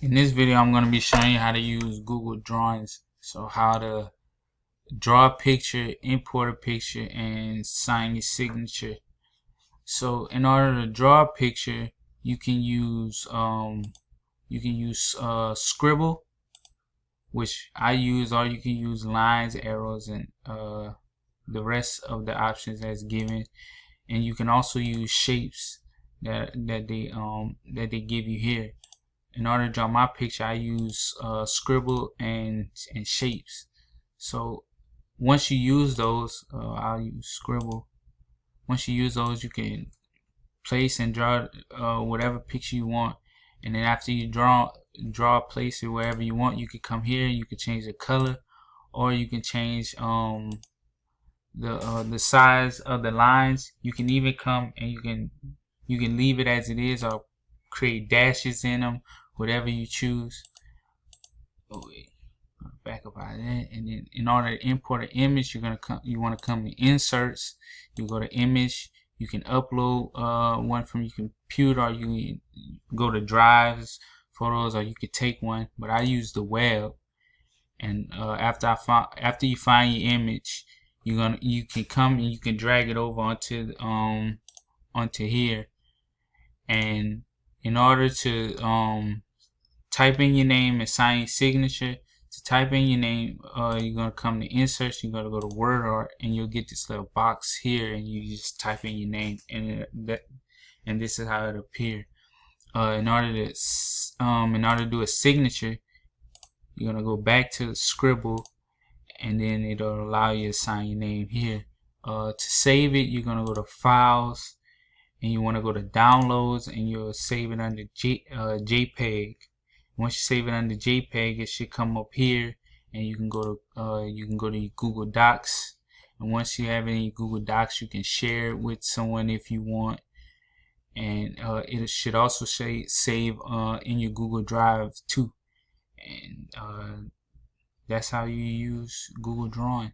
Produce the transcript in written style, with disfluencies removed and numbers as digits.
In this video, I'm going to be showing you how to use Google Drawings. So how to draw a picture, import a picture, and sign your signature. So in order to draw a picture, you can use Scribble, which I use, or you can use lines, arrows, and the rest of the options that's given. And you can also use shapes that they give you here. In order to draw my picture, I use Scribble and shapes. So once you use those, I'll use Scribble. Once you use those, you can place and draw whatever picture you want. And then after you draw, place it wherever you want. You can come here. You can change the color, or you can change the size of the lines. You can even come and you can leave it as it is, or create dashes in them, whatever you choose. Back up out of that, and then in order to import an image, you want to come to inserts. You go to image. You can upload one from your computer, or you can go to drives, photos, or you could take one. But I use the web. And after you find your image, you can come and you can drag it over onto here. And in order to type in your name and sign your signature, to type in your name, you're gonna come to inserts. You're gonna go to word art, and you'll get this little box here, and you just type in your name, and this is how it appears. In order to do a signature, you're gonna go back to Scribble, and then it'll allow you to sign your name here. To save it, you're gonna go to Files, and you want to go to Downloads, and you'll save it under JPEG. Once you save it under JPEG, it should come up here, and you can go to your Google Docs. And once you have it in your Google Docs, you can share it with someone if you want. And it should also save in your Google Drive too. And that's how you use Google Drawing.